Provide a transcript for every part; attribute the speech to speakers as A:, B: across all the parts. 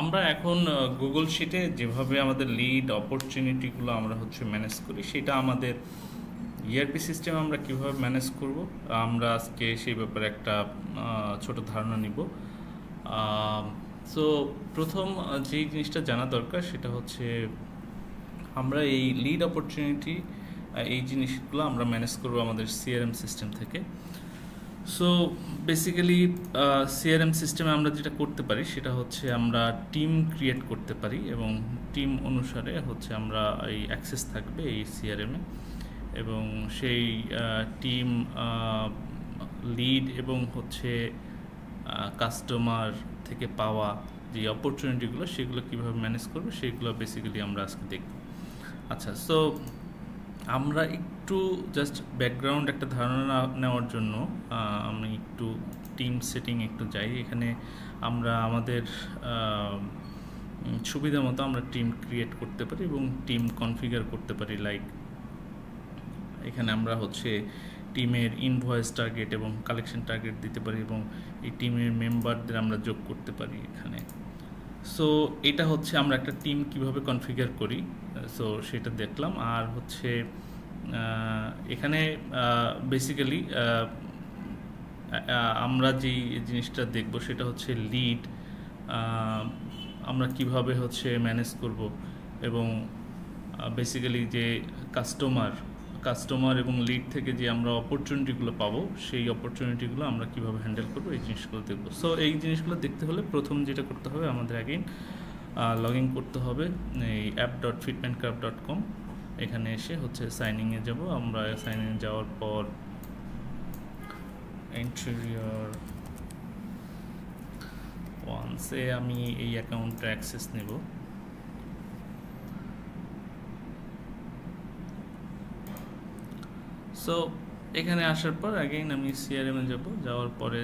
A: আমরা এখন গুগল শিটে যেভাবে আমাদের লিড অপরচুনিটিগুলো আমরা ম্যানেজ করি, সেটা আমাদের ইআরপি সিস্টেমে আমরা কিভাবে ম্যানেজ করব, আমরা আজকে সেই ব্যাপারে একটা ছোট ধারণা নিব। সো প্রথম যেই জিনিসটা জানা দরকার সেটা হচ্ছে আমরা এই লিড অপরচুনিটি এই জিনিসগুলো আমরা ম্যানেজ করব আমাদের সিআরএম সিস্টেম থেকে। সো বেসিক্যালি সিআরএম সিস্টেমে আমরা যেটা করতে পারি সেটা হচ্ছে আমরা টিম ক্রিয়েট করতে পারি এবং টিম অনুসারে আমরা এই অ্যাক্সেস থাকবে এই সিআরএমে, এবং সেই টিম লিড এবং কাস্টমার থেকে পাওয়া যে অপরচুনিটিগুলো সেগুলো কীভাবে ম্যানেজ করবে সেগুলো বেসিক্যালি আমরা আজকে দেখব। আচ্ছা, সো আমরা একটু জাস্ট ব্যাকগ্রাউন্ড একটা ধারণা নেওয়ার জন্য আমি একটু টিম সেটিং একটু যাই। এখানে আমরা আমাদের সুবিধা মতো আমরা টিম ক্রিয়েট করতে পারি এবং টিম কনফিগার করতে পারি। লাইক এখানে আমরা টিমের ইনভয়েস টার্গেট এবং কালেকশন টার্গেট দিতে পারি এবং এই টিমের মেম্বারদের আমরা যোগ করতে পারি এখানে। সো এটা আমরা একটা টিম কিভাবে কনফিগার করি, সো সেটা দেখলাম। আর এখানে বেসিক্যালি আমরা যেই জিনিসটা দেখব সেটা লিড আমরা কিভাবে ম্যানেজ করব, এবং বেসিক্যালি যে কাস্টমার এবং লিড থেকে যে আমরা অপরচুনিটিগুলো পাবো সেই অপরচুনিটিগুলো আমরা কিভাবে হ্যান্ডেল করবো এই জিনিসগুলো দেখবো। সো এই জিনিসগুলো দেখতে হলে প্রথম যেটা করতে হবে আমাদের অ্যাগেইন লগ ইন করতে হবে এই app.fitmentcraft.com। এখানে এসে সাইনিংয়ে যাব। আমরা সাইনিং যাওয়ার পর ইন্টেরিয়র ওয়ান্সে আমি এই অ্যাকাউন্টটা অ্যাক্সেস নেব। সো এখানে আসার পর অ্যাগেইন আমি সিআরএমে যাওয়ার পরে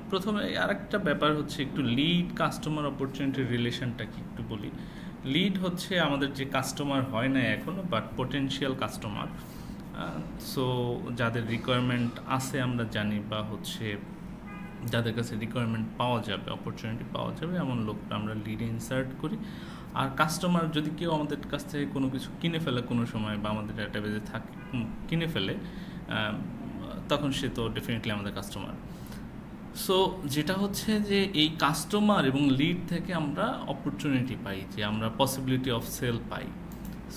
A: প্রথমে আরেকটা ব্যাপার একটু লিড কাস্টমার অপরচুনিটির রিলেশনটা কি একটু বলি। লিড আমাদের যে কাস্টমার হয় না এখনও, বাট পোটেনশিয়াল কাস্টমার। সো যাদের রিকোয়ারমেন্ট আছে আমরা জানি, বা যাদের কাছে রিকোয়ারমেন্ট পাওয়া যাবে, অপরচুনিটি পাওয়া যাবে, এমন লোকটা আমরা লিডে ইনসার্ট করি। আর কাস্টমার যদি কেউ আমাদের কাছ থেকে কোনো কিছু কিনে ফেলে কোনো সময়, বা আমাদের ডাটাবেজে কিনে ফেলে, তখন সে তো ডেফিনেটলি আমাদের কাস্টমার। সো যেটা যে এই কাস্টমার এবং লিড থেকে আমরা অপরচুনিটি পাই, যে আমরা পসিবিলিটি অফ সেল পাই।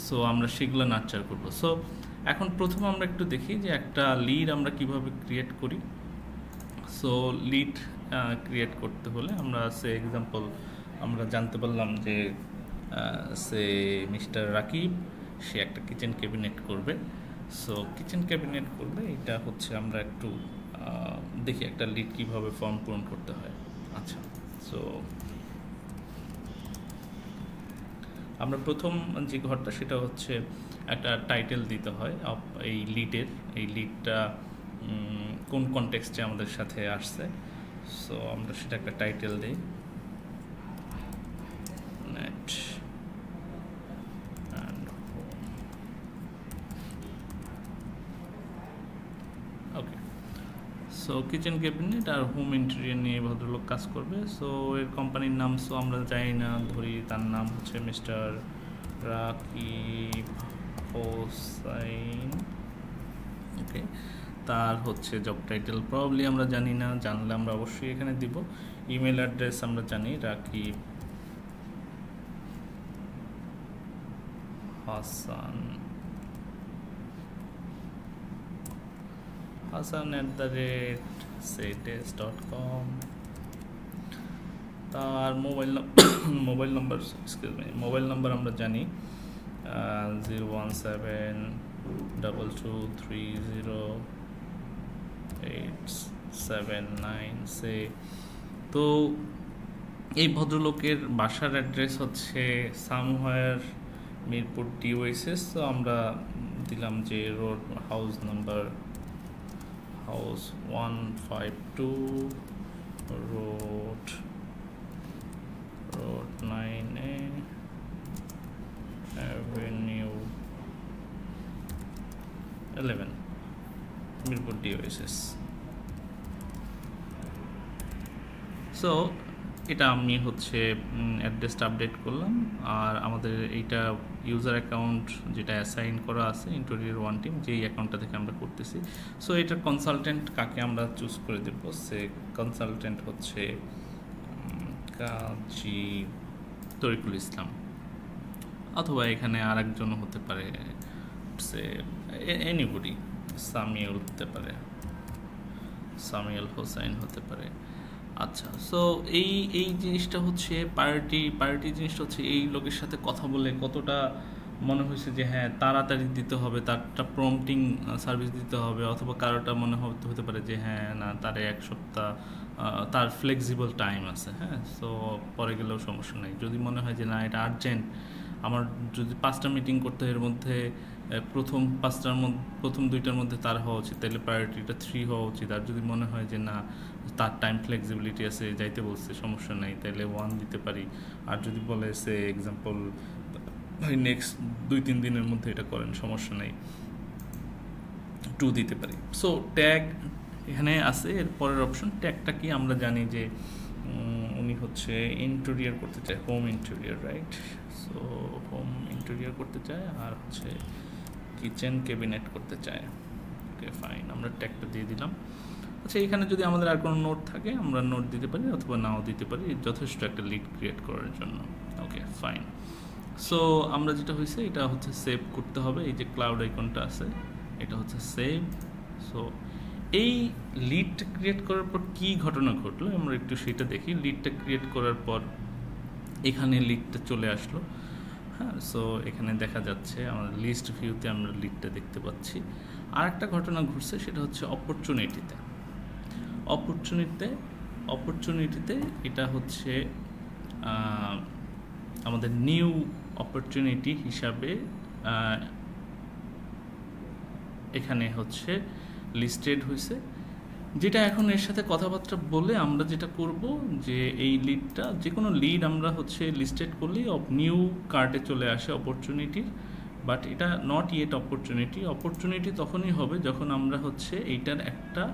A: সো আমরা সেগুলো নার্চার করব। সো এখন প্রথম আমরা একটু দেখি যে একটা লিড আমরা কিভাবে ক্রিয়েট করি। সো লিড ক্রিয়েট করতে হলে আমরা এক্সাম্পল আমরা জানতে পারলাম যে মিস্টার রাকিব সে একটা কিচেন ক্যাবিনেট করবে। সো কিচেন ক্যাবিনেট করবে, এটা আমরা একটু দেখি একটা লিড কিভাবে ফর্ম পূরণ করতে হয়। আচ্ছা, সো আমরা প্রথম যে ঘরটা সেটা একটা টাইটেল দিতে হয় এই লিডটা কোন কনটেক্সটে আমাদের সাথে আসছে। সো আমরা সেটা একটা টাইটেল দিই, net and home. Okay, so kitchen cabinet আর হোম ইন্টেরিয়র নিয়ে ভদ্রলোক কাজ করবে। সো এর কোম্পানির নাম আমরা জানি না, ধরি তার নাম মিস্টার রাকিব হোসাইন। ওকে, তার জব টাইটেল প্রবাবলি আমরা জানি না, জানলে আমরা অবশ্যই এখানে দিব। ইমেল অ্যাড্রেস আমরা জানি রাকিব hasan@saytest.com। তার মোবাইল নাম্বার আমরা জানি 01722308796। তো এই ভদ্রলোকের বাসার অ্যাড্রেস সামহায়ার মিরপুর ডিওএসএস। তো আমরা দিলাম যে road house 152 road 9A Avenue 11 Mirpur ডিওএসএস। So এটা আমি হচ্ছে অ্যাড্রেসটা আপডেট করলাম, আর আমাদের এইটা ইউজার অ্যাকাউন্ট যেটা অ্যাসাইন করা আছে ইন্টেরিয়র ওয়ান টিম, যেই অ্যাকাউন্টটা থেকে আমরা করতেছি। সো এটার কনসালটেন্ট কাকে আমরা চুজ করে দেব, সে কনসালটেন্ট হচ্ছে কাজী তরিকুল ইসলাম, অথবা এখানে আর একজন হতে পারে সে এনিবডি, সামিউল হতে পারে, সামিউল হোসাইন হতে পারে। আচ্ছা, সো এই এই জিনিসটা হচ্ছে পার্টি জিনিসটা হচ্ছে এই লোকের সাথে কথা বলে কতটা মনে হয়েছে যে হ্যাঁ তাড়াতাড়ি দিতে হবে, তারটা প্রম্পটিং সার্ভিস দিতে হবে, অথবা কারোটা মনে হতে পারে যে হ্যাঁ না তার 1 সপ্তাহ তার ফ্লেক্সিবল টাইম আছে, হ্যাঁ সো পরে গেলেও সমস্যা নেই। যদি মনে হয় যে না এটা আর্জেন্ট, আমার যদি 5টা মিটিং করতে এর মধ্যে প্রথম 2টার মধ্যে তার হওয়া উচিত, তাহলে প্রায়োরিটিটা 3 হওয়া উচিত। আর যদি মনে হয় যে না তার টাইম ফ্লেক্সিবিলিটি আছে, যাইতে বলছে সমস্যা নেই, তাহলে 1 দিতে পারি। আর যদি বলে সে এক্সাম্পল ভাই নেক্সট 2-3 দিনের মধ্যে এটা করেন, সমস্যা নেই, 2 দিতে পারি। সো ট্যাগ এখানে আছে, এর পরের অপশন ট্যাগটা কি আমরা জানি যে উনি হচ্ছে ইন্টেরিয়র করতে চায়, home interior, right? So home interior করতে চায় আর হচ্ছে কিচেন ক্যাবিনেট করতে চায়। ওকে ফাইন, আমরা ট্যাগটা দিয়ে দিলাম। আচ্ছা, এখানে যদি আমাদের আর কোনো নোট থাকে আমরা নোট দিতে পারি অথবা নাও দিতে পারি, যথেষ্ট একটা লিড ক্রিয়েট করার জন্য। ওকে ফাইন, সো আমরা যেটা হয়েছে এটা হচ্ছে সেভ করতে হবে, এই যে ক্লাউড আইকনটা আছে এটা হচ্ছে সেভ। সো এই লিডটা ক্রিয়েট করার পর কী ঘটনা ঘটলো আমরা একটু সেটা দেখি। লিডটা ক্রিয়েট করার পর এখানে লিডটা চলে আসলো, হ্যাঁ সো এখানে দেখা যাচ্ছে আমাদের লিস্ট ভিউতে আমরা লিডটা দেখতে পাচ্ছি। আর একটা ঘটনা ঘটছে, সেটা হচ্ছে অপরচুনিটিতে এটা হচ্ছে আমাদের নিউ অপরচুনিটি হিসাবে এখানে হচ্ছে লিস্টেড হয়েছে, যেটা এখন এর সাথে কথাবার্তা বলে আমরা যেটা করব যে এই লিডটা, যে কোনো লিড আমরা হচ্ছে লিস্টেড করলেই নিউ কার্টে চলে আসে অপরচুনিটির, বাট এটা নট ইয়েট অপরচুনিটি তখনই হবে যখন আমরা হচ্ছে এইটার একটা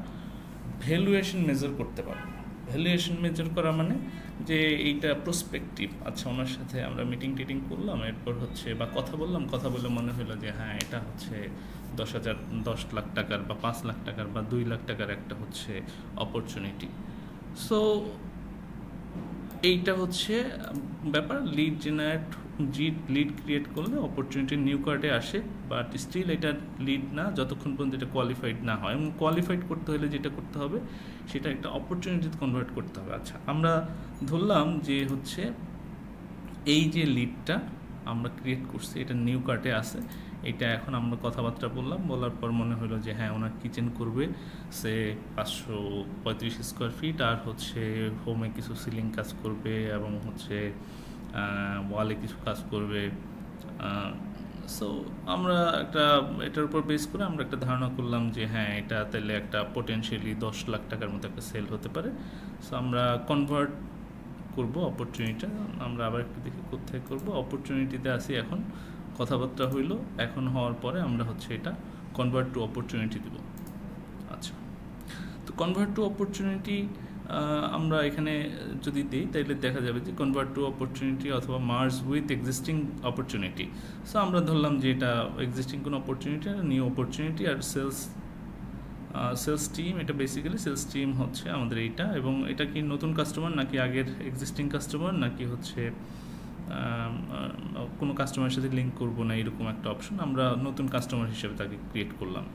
A: ভ্যালুয়েশন মেজার করতে পারবো। ভ্যালুয়েশন মেজার করা মানে যে এইটা প্রসপেক্টিভ, আচ্ছা ওনার সাথে আমরা মিটিং করলাম, এরপর হচ্ছে বা কথা বলে মনে হলো যে হ্যাঁ এটা হচ্ছে 10 লাখ টাকার বা 5 লাখ টাকার বা 2 লাখ টাকার একটা হচ্ছে অপরচুনিটি। সো এইটা হচ্ছে ব্যাপার, লিড ক্রিয়েট করলে অপরচুনিটি নিউ কার্ডে আসে, বাট স্টিল এটা লিড না যতক্ষণ পর্যন্ত এটা কোয়ালিফাইড না হয়। এবং কোয়ালিফাইড করতে হলে যেটা করতে হবে সেটা একটা অপরচুনিটিতে কনভার্ট করতে হবে। আচ্ছা, আমরা ধরলাম যে হচ্ছে এই যে লিডটা আমরা ক্রিয়েট করছি এটা নিউ কার্টে আছে, এটা এখন আমরা কথাবার্তা বলার পর মনে হলো যে হ্যাঁ ওনার কিচেন করবে সে 535 স্কোয়ার ফিট, আর হচ্ছে হোমে কিছু সিলিং কাজ করবে এবং হচ্ছে ওয়ালে কিছু কাজ করবে। সো আমরা এটার উপর বেস করে আমরা একটা ধারণা করলাম যে হ্যাঁ এটা তাহলে একটা পোটেনশিয়ালি 10 লাখ টাকার মতো একটা সেল হতে পারে। সো আমরা কনভার্ট করব অপরচুনিটিটা, আমরা আবার একটু দেখি কোথায় করব। অপরচুনিটিতে আসি, এখন কথাবার্তা হইলো, এখন হওয়ার পরে আমরা হচ্ছে এটা কনভার্ট টু অপরচুনিটি দেব। আচ্ছা, তো কনভার্ট টু অপরচুনিটি আমরা এখানে যদি দিই তাহলে দেখা যাবে যে কনভার্ট টু অপরচুনিটি অথবা merge with existing opportunity. So আমরা ধরলাম যে এটা এক্সিস্টিং কোনো অপরচুনিটি আর নিউ অপরচুনিটি, আর সেলস টিম, এটা বেসিক্যালি সেলস টিম হচ্ছে আমাদের এইটা। এবং এটা কি নতুন কাস্টমার নাকি আগের এক্সিস্টিং কাস্টমার নাকি হচ্ছে কোনো কাস্টমারের সাথে লিঙ্ক করবো না, এরকম একটা অপশন আমরা নতুন কাস্টমার হিসেবে তাকে ক্রিয়েট করলাম।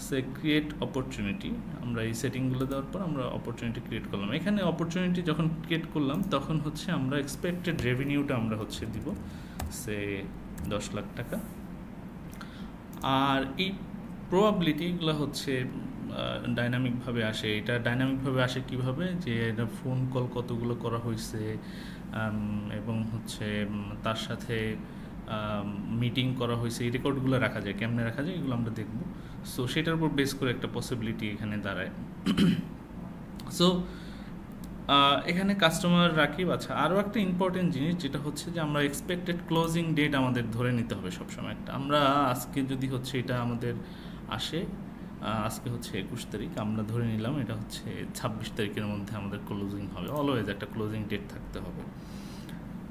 A: সে ক্রিয়েট অপরচুনিটি, আমরা এই সেটিংগুলো দেওয়ার পর আমরা অপরচুনিটি ক্রিয়েট করলাম। এখানে অপরচুনিটি যখন ক্রিয়েট করলাম তখন হচ্ছে আমরা এক্সপেক্টেড রেভিনিউটা আমরা হচ্ছে দিব সে 10 লাখ টাকা। আর এই প্রবাবিলিটিগুলো হচ্ছে ডাইনামিকভাবে আসে। এটা ডাইনামিকভাবে আসে কিভাবে, যে এটা ফোন কল কতগুলো করা হয়েছে এবং হচ্ছে তার সাথে মিটিং করা হয়েছে, এই রেকর্ডগুলো রাখা যায়, কেমনে রাখা যায় এগুলো আমরা দেখব। সো সেটার উপর বেস করে একটা পসিবিলিটি এখানে দাঁড়ায়। সো এখানে কাস্টমার রাখি। আচ্ছা, আরও একটা ইম্পর্টেন্ট জিনিস যেটা হচ্ছে যে আমরা এক্সপেক্টেড ক্লোজিং ডেট আমাদের ধরে নিতে হবে সবসময় একটা। আমরা আজকে যদি হচ্ছে এটা আমাদের আসে আজকে হচ্ছে 21 তারিখ, আমরা ধরে নিলাম এটা হচ্ছে 26 তারিখের মধ্যে আমাদের ক্লোজিং হবে। অলওয়েজ একটা ক্লোজিং ডেট থাকতে হবে।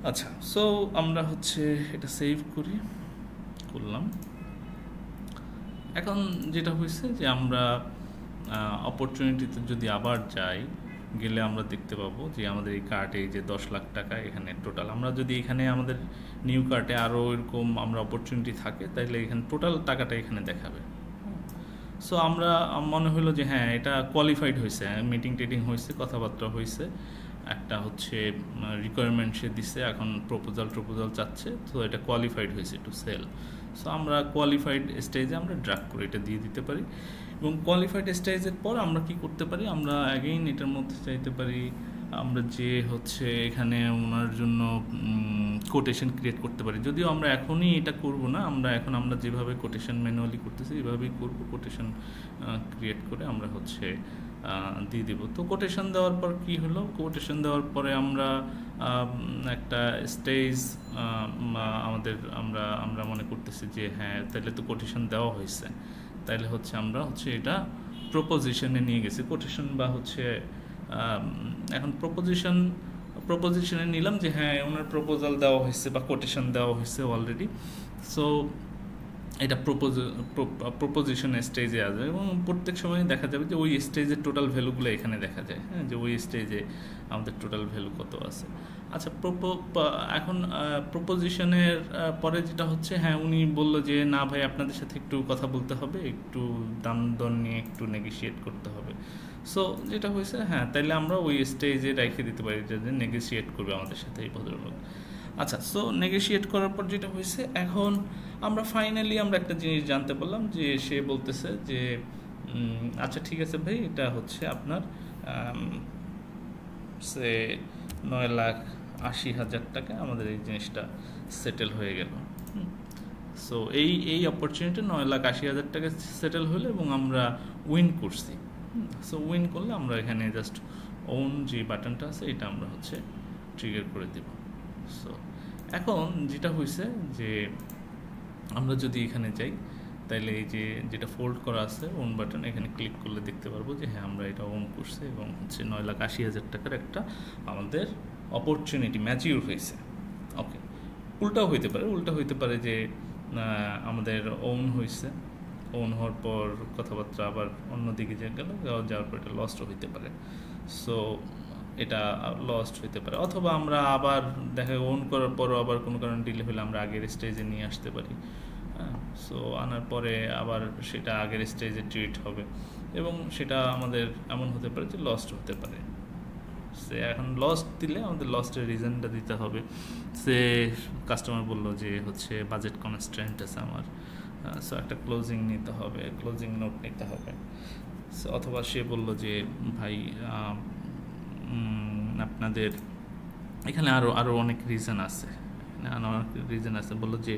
A: আচ্ছা, সো আমরা হচ্ছে এটা সেভ করলাম। এখন যেটা হয়েছে যে আমরা অপরচুনিটিতে যদি আবার যাই, গেলে আমরা দেখতে পাবো যে আমাদের এই কার্টে যে 10 লাখ টাকা এখানে টোটাল, আমরা যদি এখানে আমাদের নিউ কার্টে আরও এরকম আমরা অপরচুনিটি থাকে, তাইলে এখানে টোটাল টাকাটা এখানে দেখাবে। সো আমরা মনে হলো যে হ্যাঁ এটা কোয়ালিফাইড হয়েছে, মিটিং টিটিং হয়েছে, কথাবার্তা হয়েছে, একটা হচ্ছে রিকোয়ারমেন্ট সে দিচ্ছে, এখন প্রপোজাল চাচ্ছে, তো এটা কোয়ালিফাইড হয়েছে টু সেল। সো আমরা কোয়ালিফাইড স্টেজে আমরা ড্রাগ করে এটা দিয়ে দিতে পারি। এবং কোয়ালিফাইড স্টেজের পর আমরা কি করতে পারি, আমরা অ্যাগেইন এটার মধ্যে চাইতে পারি আমরা যে হচ্ছে এখানে ওনার জন্য কোটেশন ক্রিয়েট করতে পারি। যদিও আমরা এখনই এটা করব না, আমরা যেভাবে কোটেশন ম্যানুয়ালি করতেছি এভাবেই করব। কোটেশন ক্রিয়েট করে আমরা হচ্ছে দিয়ে দিব। তো কোটেশন দেওয়ার পর কি হলো, কোটেশন দেওয়ার পরে আমরা একটা স্টেজ আমরা মনে করতেছি যে হ্যাঁ তাহলে তো কোটেশন দেওয়া হয়েছে, তাইলে হচ্ছে আমরা হচ্ছে এটা প্রপোজিশনে নিয়ে গেছি। কোটেশন বা হচ্ছে এখন প্রপোজিশনে নিলাম যে হ্যাঁ ওনার প্রপোজাল দেওয়া হয়েছে বা কোটেশন দেওয়া হয়েছে অলরেডি। সো এটা প্রপোজিশন স্টেজে আসবে এবং প্রত্যেক সময় দেখা যাবে যে ওই স্টেজের টোটাল ভ্যালুগুলো এখানে দেখা যায়, হ্যাঁ, যে ওই স্টেজে আমাদের টোটাল ভ্যালু কত আছে। আচ্ছা, এখন প্রপোজিশনের পরে যেটা হচ্ছে, হ্যাঁ উনি বললো যে না ভাই আপনাদের সাথে একটু কথা বলতে হবে, একটু দাম দর নিয়ে একটু নেগোশিয়েট করতে হবে। সো যেটা হয়েছে, হ্যাঁ তাইলে আমরা ওই স্টেজে রেখে দিতে পারি যে নেগোশিয়েট করবে আমাদের সাথে এই ভদ্রলোক। আচ্ছা, সো নেগোশিয়েট করার পর যেটা হয়েছে, এখন আমরা ফাইনালি একটা জিনিস জানতে পারলাম যে সে বলতেছে যে আচ্ছা ঠিক আছে ভাই, এটা হচ্ছে আপনার সে 9,80,000 টাকা আমাদের এই জিনিসটা সেটেল হয়ে গেল। সো এই অপরচুনিটি 9,80,000 টাকা সেটেল হলো এবং আমরা উইন করছি। সো উইন করলে আমরা এখানে জাস্ট ওন যে বাটনটা আছে এটা আমরা হচ্ছে ট্রিগার করে দেব। সো এখন যেটা হয়েছে যে আমরা যদি এখানে যাই, তাইলে এই যে যেটা ফোল্ড করা আছে ওন বাটন, এখানে ক্লিক করলে দেখতে পারবো যে হ্যাঁ আমরা এটা ওন করছি এবং হচ্ছে 9,80,000 টাকার একটা আমাদের অপরচুনিটি ম্যাচিউর হয়েছে। ওকে, উল্টাও হইতে পারে যে আমাদের ওন হয়েছে, ওন হওয়ার পর কথাবার্তা আবার অন্যদিকে যাওয়ার পর এটা লস্টও হইতে পারে। সো এটা লস্ট হইতে পারে, অথবা আমরা আবার ওন করার পরও আবার কোনো কারণে ডিলে হলে আমরা আগের স্টেজে নিয়ে আসতে পারি। হ্যাঁ, সো আনার পরে আবার সেটা আগের স্টেজে ট্রিট হবে এবং সেটা আমাদের এমন হতে পারে যে লস্ট হতে পারে। সে এখন লস্ট দিলে আমাদের লস্টের রিজনটা দিতে হবে। সে কাস্টমার বললো যে হচ্ছে বাজেট কনস্ট্রেন্ট আছে আমার, সো একটা ক্লোজিং নিতে হবে, ক্লোজিং নোট নিতে হবে। অথবা সে বললো যে ভাই আপনাদের এখানে আরও অনেক রিজন আছে, বললো যে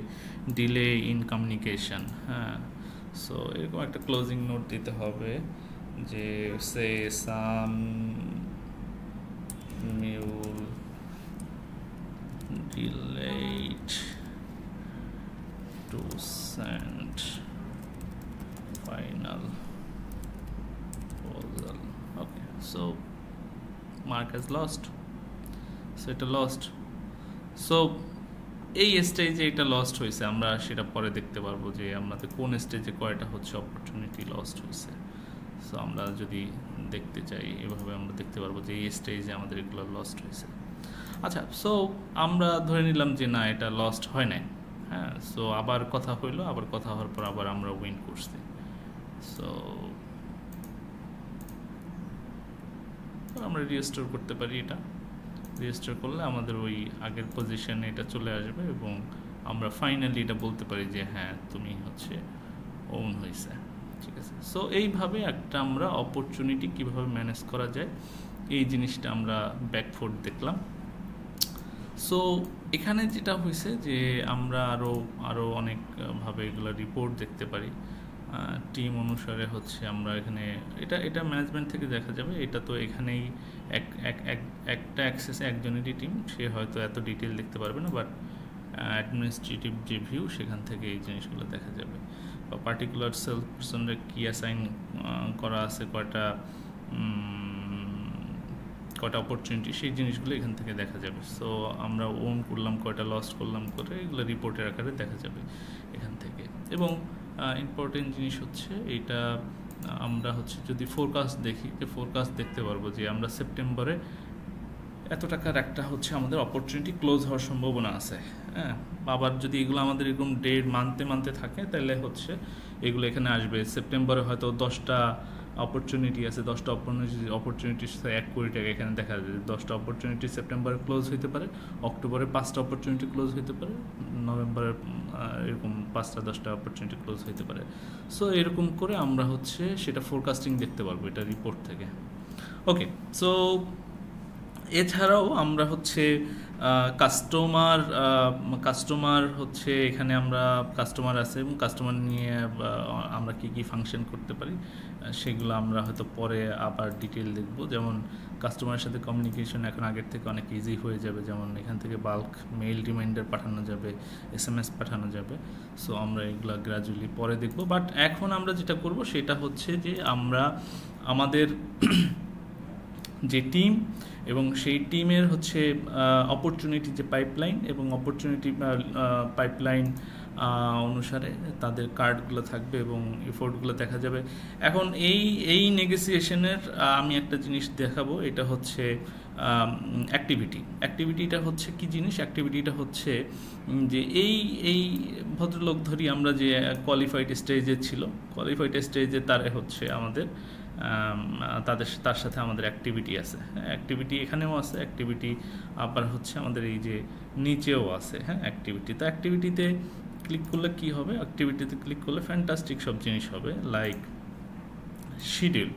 A: ডিলে ইন কমিউনিকেশন। হ্যাঁ, সো এরকম একটা ক্লোজিং নোট দিতে হবে যে সে সাম mule delayed to send final proposal. Okay, so mark as lost. So এটা লস্ট। সো এই স্টেজে এটা লস্ট হয়েছে, আমরা সেটা পরে দেখতে পারবো যে আমাদের কোন স্টেজে কয়টা হচ্ছে অপরচুনিটি লস্ট হয়েছে। সো আমরা যদি দেখতে চাই এভাবে আমরা দেখতে পারবো যে এই স্টেজে আমাদের এগুলো লস্ট হয়েছে। আচ্ছা, সো আমরা ধরে নিলাম যে না এটা লস্ট হয় নাই। হ্যাঁ, সো আবার কথা হওয়ার পর আবার আমরা উইন করছি। সো আমরা রিস্টোর করতে পারি, এটা রেজিস্টার করলে আমাদের ওই আগের পজিশনে এটা চলে আসবে এবং আমরা ফাইনালি এটা বলতে পারি যে হ্যাঁ তুমি হচ্ছে ওন হয়েছে। ঠিক আছে, সো এইভাবে একটা আমরা অপরচুনিটি কিভাবে ম্যানেজ করা যায় এই জিনিসটা আমরা ব্যাকফোর্ড দেখলাম। সো এখানে যেটা হয়েছে যে আমরা আরও অনেকভাবে এগুলো রিপোর্ট দেখতে পারি টিম অনুসারে। হচ্ছে আমরা এখানে এটা ম্যানেজমেন্ট থেকে দেখা যাবে, এটা তো এখানেই একটা অ্যাক্সেসে একজনেরই টিম, সে হয়তো এত ডিটেল দেখতে পারবে না, বাট অ্যাডমিনিস্ট্রেটিভ যে ভিউ সেখান থেকে এই জিনিসগুলো দেখা যাবে। বা পার্টিকুলার সেলস পারসনের কি অ্যাসাইন করা আছে, কয়টা অপরচুনিটি, সেই জিনিসগুলো এখান থেকে দেখা যাবে। সো আমরা ওন করলাম কয়টা, লস করলাম করে, এগুলো রিপোর্টের আকারে দেখা যাবে এখান থেকে। এবং ইম্পর্টেন্ট জিনিস হচ্ছে এইটা, আমরা হচ্ছে যদি ফোরকাস্ট দেখি, যে ফোরকাস্ট দেখতে পারবো যে আমরা সেপ্টেম্বরে এত টাকার একটা হচ্ছে আমাদের অপরচুনিটি ক্লোজ হওয়ার সম্ভাবনা আছে। হ্যাঁ, আবার যদি এগুলো আমাদের এরকম ডেট মানতে থাকে, তাহলে হচ্ছে এগুলো এখানে আসবে। সেপ্টেম্বরে হয়তো 10টা অপরচুনিটি আছে, 10টা অপরচুনিটির সাথে 1 কোটি টাকা এখানে দেখা যাবে। 10টা অপরচুনিটি সেপ্টেম্বরে ক্লোজ হইতে পারে, অক্টোবরে 5টা অপরচুনিটি ক্লোজ হইতে পারে, নভেম্বরে এরকম 5টা 10টা অপরচুনিটি ক্লোজ হইতে পারে। সো এরকম করে আমরা হচ্ছে সেটা ফোরকাস্টিং দেখতে পারবো এটা রিপোর্ট থেকে। ওকে, সো এছাড়াও আমরা হচ্ছে কাস্টমার হচ্ছে এখানে আমরা কাস্টমার আছে, এবং কাস্টমার নিয়ে আমরা কি ফাংশন করতে পারি সেগুলো আমরা হয়তো পরে আবার ডিটেল দেখব। যেমন কাস্টমারের সাথে কমিউনিকেশন এখন আগের থেকে অনেক ইজি হয়ে যাবে, যেমন এখান থেকে বাল্ক মেইল রিমাইন্ডার পাঠানো যাবে, SMS পাঠানো যাবে। সো আমরা এগুলো গ্র্যাজুয়ালি পরে দেখব। বাট এখন আমরা যেটা করব সেটা হচ্ছে যে আমরা আমাদের যে টিম এবং সেই টিমের হচ্ছে অপরচুনিটি যে পাইপলাইন, এবং অপরচুনিটি পাইপলাইন অনুসারে তাদের কার্ডগুলো থাকবে এবং এফোর্টগুলো দেখা যাবে। এখন এই নেগোসিয়েশনের আমি একটা জিনিস দেখাবো, এটা হচ্ছে অ্যাক্টিভিটিটা হচ্ছে কি জিনিস। অ্যাক্টিভিটিটা হচ্ছে যে এই ভদ্রলোক ধরি আমরা, যে কোয়ালিফাইড স্টেজে ছিল, কোয়ালিফাইড স্টেজে তারা হচ্ছে আমাদের তার সাথে আমাদের অ্যাক্টিভিটি আছে। হ্যাঁ, অ্যাক্টিভিটি এখানেও আছে, অ্যাক্টিভিটি আবার হচ্ছে আমাদের এই যে নিচেও আছে। হ্যাঁ, অ্যাক্টিভিটি, তো অ্যাক্টিভিটিতে ক্লিক করলে কি হবে, অ্যাক্টিভিটিতে ক্লিক করলে ফ্যান্টাস্টিক সব জিনিস হবে। লাইক শিডিউল,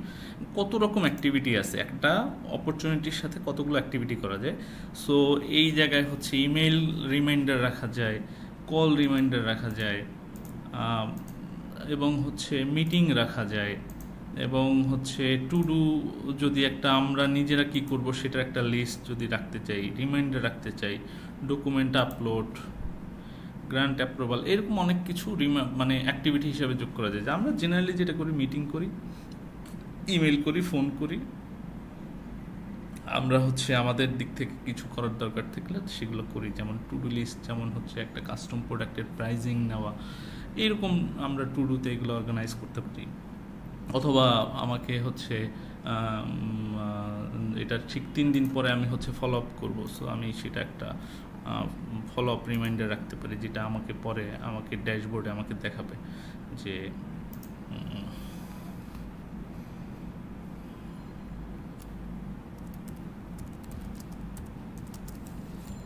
A: কত রকম অ্যাক্টিভিটি আছে, একটা অপরচুনিটির সাথে কতগুলো অ্যাক্টিভিটি করা যায়। সো এই জায়গায় হচ্ছে ইমেল রিমাইন্ডার রাখা যায়, কল রিমাইন্ডার রাখা যায়, এবং হচ্ছে মিটিং রাখা যায়, এবং হচ্ছে টু ডু, যদি একটা আমরা নিজেরা কি করব সেটার একটা লিস্ট যদি রাখতে চাই, রিমাইন্ডার রাখতে চাই, ডকুমেন্ট আপলোড, গ্রান্ট অ্যাপ্রুভাল, এরকম অনেক কিছু মানে অ্যাক্টিভিটি হিসাবে যোগ করা যায়। যে আমরা জেনারেলি যেটা করি, মিটিং করি, ইমেল করি, ফোন করি, আমরা হচ্ছে আমাদের দিক থেকে কিছু করার দরকার থাকলে সেগুলো করি। যেমন টু ডু লিস্ট, যেমন হচ্ছে একটা কাস্টম প্রোডাক্টের প্রাইজিং নেওয়া, এরকম আমরা টু ডুতে এগুলো অর্গানাইজ করতে পারি। অথবা আমাকে হচ্ছে এটা ঠিক 3 দিন পরে আমি হচ্ছে ফলো আপ করবো, সো আমি সেটা একটা ফলো আপ রিমাইন্ডার রাখতে পারি, যেটা আমাকে পরে আমাকে ড্যাশবোর্ডে আমাকে দেখাবে যে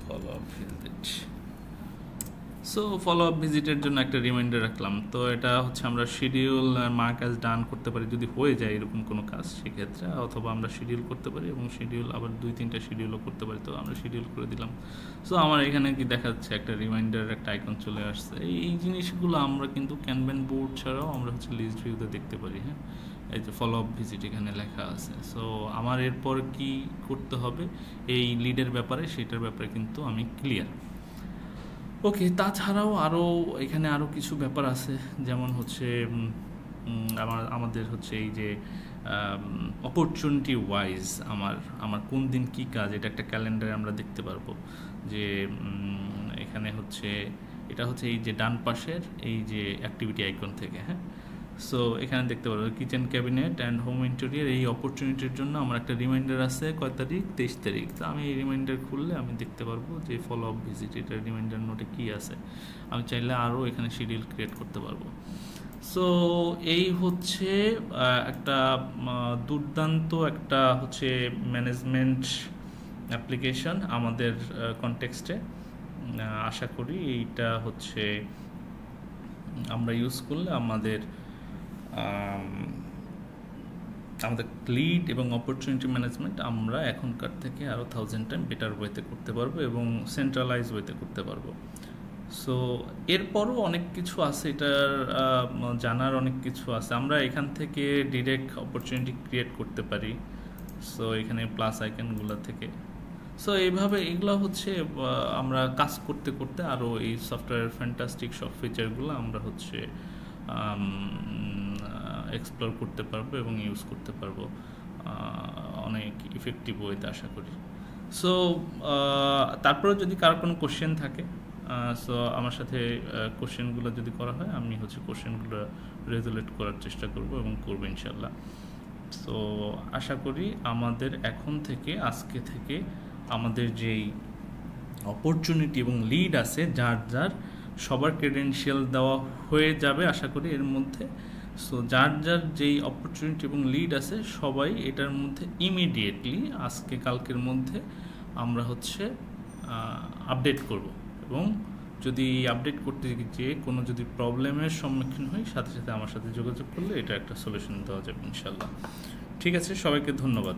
A: follow up visit. So follow up ভিজিটের জন্য একটা রিমাইন্ডার রাখলাম। তো এটা হচ্ছে আমরা শিডিউল মার্ক অ্যাজ ডান করতে পারি যদি হয়ে যায় এরকম কোনো কাজ, সেক্ষেত্রে। অথবা আমরা শিডিউল করতে পারি, এবং শিডিউল আবার 2-3টা শিডিউলও করতে পারি। তো আমরা শিডিউল করে দিলাম। সো আমার এখানে কি দেখাচ্ছে, একটা রিমাইন্ডার একটা আইকন চলে আসছে। এই জিনিসগুলো আমরা কিন্তু ক্যানভান বোর্ড ছাড়াও আমরা হচ্ছে লিস্ট ভিউতে দেখতে পারি। হ্যাঁ, এই যে ফলো আপ ভিজিট এখানে লেখা আছে। সো আমার এরপর কি করতে হবে এই লিডের ব্যাপারে, সেটার ব্যাপারে কিন্তু আমি ক্লিয়ার। ওকে, তাছাড়াও এখানে আরও কিছু ব্যাপার আছে, যেমন হচ্ছে আমাদের হচ্ছে এই যে অপরচুনিটি ওয়াইজ আমার কোন দিন কি কাজ, এটা একটা ক্যালেন্ডারে আমরা দেখতে পারবো। যে এখানে হচ্ছে এটা হচ্ছে এই যে ডান পাশের এই যে অ্যাক্টিভিটি আইকন থেকে। হ্যাঁ, সো এখানে দেখতে পারবো kitchen cabinet and home interior, এই অপরচুনিটির জন্য আমার একটা রিমাইন্ডার আছে কয় তারিখ, 23 তারিখ। তো আমি এই রিমাইন্ডার খুললে আমি দেখতে পারবো যে ফলো আপ ভিজিট, এটার রিমাইন্ডার নোটে কী আছে। আমি চাইলে আরও এখানে শিডিউল ক্রিয়েট করতে পারবো। সো এই হচ্ছে একটা দুর্দান্ত একটা হচ্ছে ম্যানেজমেন্ট অ্যাপ্লিকেশন আমাদের কনটেক্সটে। আশা করি এইটা হচ্ছে আমরা ইউজ করলে আমাদের লিড এবং অপরচুনিটি ম্যানেজমেন্ট আমরা এখনকার থেকে আরও 1000 টাইম বেটার ওয়েতে করতে পারবো, এবং সেন্ট্রালাইজ ওয়েতে করতে পারবো। সো এরপরও অনেক কিছু আছে, এটার জানার অনেক কিছু আছে। আমরা এখান থেকে ডিরেক্ট অপরচুনিটি ক্রিয়েট করতে পারি। সো এখানে প্লাস আইকনগুলো থেকে। সো এইভাবে এগুলো হচ্ছে আমরা কাজ করতে করতে আরও এই সফটওয়্যারের ফ্যান্টাস্টিক সব ফিচারগুলো আমরা হচ্ছে এক্সপ্লোর করতে পারবো এবং ইউজ করতে পারবো অনেক ইফেক্টিভ ওয়েতে আশা করি। সো তারপরে যদি কারো কোনো কোশ্চেন থাকে, সো আমার সাথে কোশ্চেনগুলো যদি করা হয়, আমি হচ্ছে কোশ্চেনগুলো রেজুলেট করার চেষ্টা করব এবং করবো ইনশাল্লাহ। সো আশা করি আমাদের এখন থেকে, আজকে থেকে আমাদের যেই অপরচুনিটি এবং লিড আছে, যার যার সবার ক্রেডেনশিয়াল দেওয়া হয়ে যাবে আশা করি এর মধ্যে। সো যার যার যেই অপরচুনিটি এবং লিড আছে সবাই এটার মধ্যে ইমিডিয়েটলি আজকে কালকের মধ্যে আমরা হচ্ছে আপডেট করব, এবং যদি আপডেট করতে গিয়ে কোনো যদি প্রবলেমের সম্মুখীন হই, সাথে সাথে আমার সাথে যোগাযোগ করলে এটা একটা সলিউশন দেওয়া যাবে ইনশাল্লাহ। ঠিক আছে, সবাইকে ধন্যবাদ।